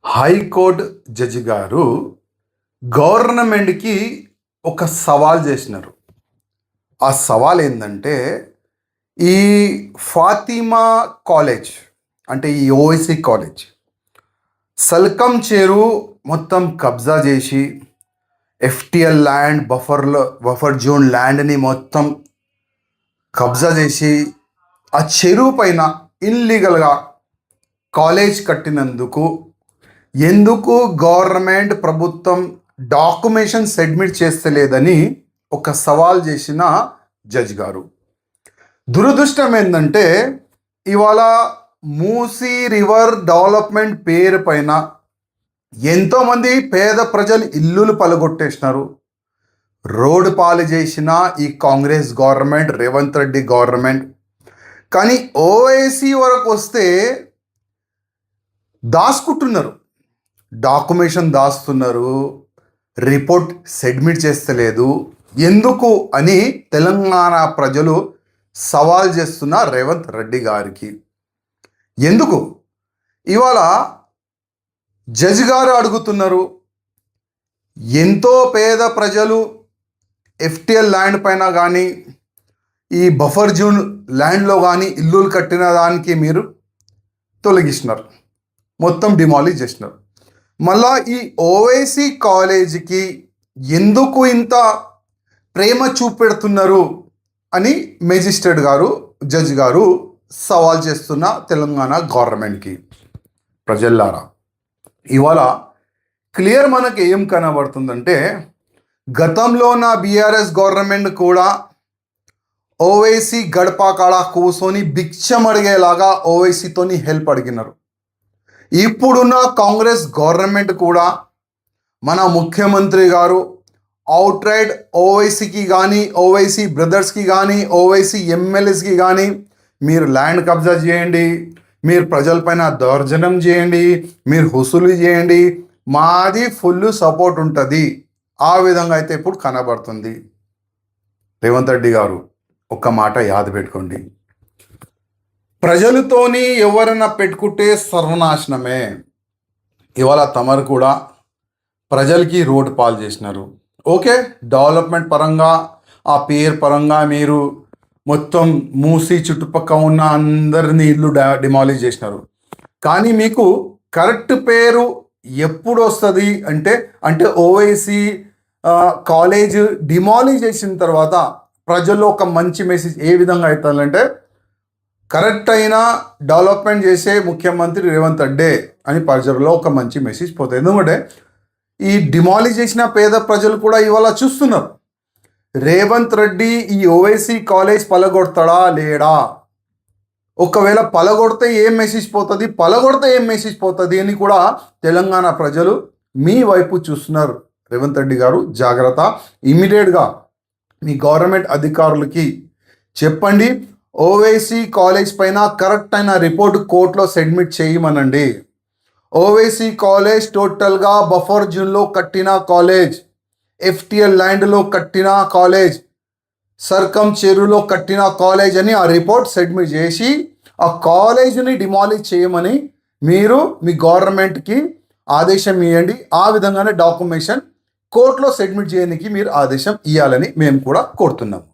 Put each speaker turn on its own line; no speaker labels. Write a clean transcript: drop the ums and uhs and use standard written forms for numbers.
High court judge గారు గవర్నమెంట్కి ఒక సవాల్ చేసినారు. ఆ సవాల్ ఏంటంటే, ఈ ఫాతిమా కాలేజ్ అంటే ఈ ఓవైసీ కాలేజ్ సల్కం చెరువు మొత్తం కబ్జా చేసి ఎఫ్టిఎల్ ల్యాండ్ బఫర్ జోన్ ల్యాండ్ని మొత్తం కబ్జా చేసి ఆ చెరువు పైన ఇల్లీగల్గా కాలేజ్ కట్టినందుకు ఎందుకు గవర్నమెంట్ ప్రభుత్వం డాక్యుమెంట్స్ సబ్మిట్ చేస్తలేదని ఒక సవాల్ చేసిన జడ్జ్ గారు. దురదృష్టం ఏంటంటే, ఇవాళ మూసీ రివర్ డెవలప్మెంట్ పేరు పైన ఎంతోమంది పేద ప్రజలు ఇల్లులు పలగొట్టేసినారు. రోడ్డు పాలు చేసిన ఈ కాంగ్రెస్ గవర్నమెంట్, రేవంత్ రెడ్డి గవర్నమెంట్. కానీ ఓవైసీ వరకు వస్తే దాచుకుంటున్నారు, డాక్యుమెంటేషన్ దాస్తున్నారు, రిపోర్ట్ సబ్మిట్ చేస్తలేదు. ఎందుకు అని తెలంగాణ ప్రజలు సవాల్ చేస్తున్న రేవంత్ రెడ్డి గారికి. ఎందుకు ఇవాళ జడ్జి గారు అడుగుతున్నారు, ఎంతో పేద ప్రజలు ఎఫ్టిఎల్ ల్యాండ్ పైన కానీ ఈ బఫర్ జోన్ ల్యాండ్లో కానీ ఇల్లులు కట్టిన దానికి మీరు తొలగిస్తున్నారు, మొత్తం డిమాలిష్ చేసినారు. మళ్ళా ఈ ఓవైసీ కాలేజీకి ఎందుకు ఇంత ప్రేమ చూపెడుతున్నారు అని మేజిస్ట్రేట్ గారు, జడ్జి గారు సవాల్ చేస్తున్న తెలంగాణ గవర్నమెంట్కి. ప్రజల్లారా, ఇవాళ క్లియర్ మనకి ఏం కనబడుతుందంటే, గతంలో నా బీఆర్ఎస్ గవర్నమెంట్ కూడా ఓవైసీ గడప కాడ కూర్చొని భిక్షం అడిగేలాగా ఓవైసీతోని హెల్ప్ అడిగినారు. ఇప్పుడున్న కాంగ్రెస్ గవర్నమెంట్ కూడా మన ముఖ్యమంత్రి గారు అవుట్ రైట్ ఓవైసీకి కానీ, ఓవైసీ బ్రదర్స్కి కానీ, ఓవైసీ ఎమ్మెల్యేస్కి కానీ మీరు ల్యాండ్ కబ్జా చేయండి, మీరు ప్రజలపైన దౌర్జన్యం చేయండి, మీరు వసూలు చేయండి, మాది ఫుల్ సపోర్ట్ ఉంటుంది. ఆ విధంగా అయితే ఇప్పుడు కనబడుతుంది. రేవంత్ రెడ్డి గారు ఒక్క మాట యాద పెట్టుకోండి, ప్రజలతోని ఎవరైనా పెట్టుకుంటే సర్వనాశనమే. ఇవాళ తమరు కూడా ప్రజలకి రోడ్డు పాలు చేసినారు. ఓకే, డెవలప్మెంట్ పరంగా ఆ పేరు పరంగా మీరు మొత్తం మూసి చుట్టుపక్కల ఉన్న అందరినీ ఇల్లు డిమాలిష్ చేసినారు. కానీ మీకు కరెక్ట్ పేరు ఎప్పుడు వస్తుంది అంటే ఓవైసీ కాలేజ్ డిమాలిష్ చేసిన తర్వాత ప్రజల్లో ఒక మంచి మెసేజ్ ఏ విధంగా అవుతుందంటే, కరెక్ట్ అయిన డెవలప్మెంట్ చేసే ముఖ్యమంత్రి రేవంత్ రెడ్డి అని ప్రజల్లో ఒక మంచి మెసేజ్ పోతుంది. ఎందుకంటే ఈ డిమాలిష్ చేసిన పేద ప్రజలు కూడా ఇవాళ చూస్తున్నారు, రేవంత్ రెడ్డి ఈ ఓవైసీ కాలేజ్ పలగొడతాడా లేడా, ఒకవేళ పలగొడితే ఏం మెసేజ్ పోతుంది అని కూడా తెలంగాణ ప్రజలు మీ వైపు చూస్తున్నారు. రేవంత్ రెడ్డి గారు జాగ్రత్త, ఇమ్మీడియట్గా మీ గవర్నమెంట్ అధికారులకి చెప్పండి, ఓవైసీ కాలేజ్ పైన కరెక్ట్ అయిన రిపోర్ట్ కోర్టులో సబ్మిట్ చేయమనండి. ఓవైసీ కాలేజ్ టోటల్గా బఫర్ జోన్లో కట్టిన కాలేజ్, ఎఫ్టిఎల్ ల్యాండ్లో కట్టిన కాలేజ్, సర్కం చెరువులో కట్టిన కాలేజ్ అని ఆ రిపోర్ట్ సబ్మిట్ చేసి ఆ కాలేజీని డిమాలిష్ చేయమని మీరు మీ గవర్నమెంట్కి ఆదేశం ఇవ్వండి. ఆ విధంగానే డాక్యుమెంటేషన్ కోర్టులో సబ్మిట్ చేయడానికి మీరు ఆదేశం ఇవ్వాలని మేము కూడా కోరుతున్నాము.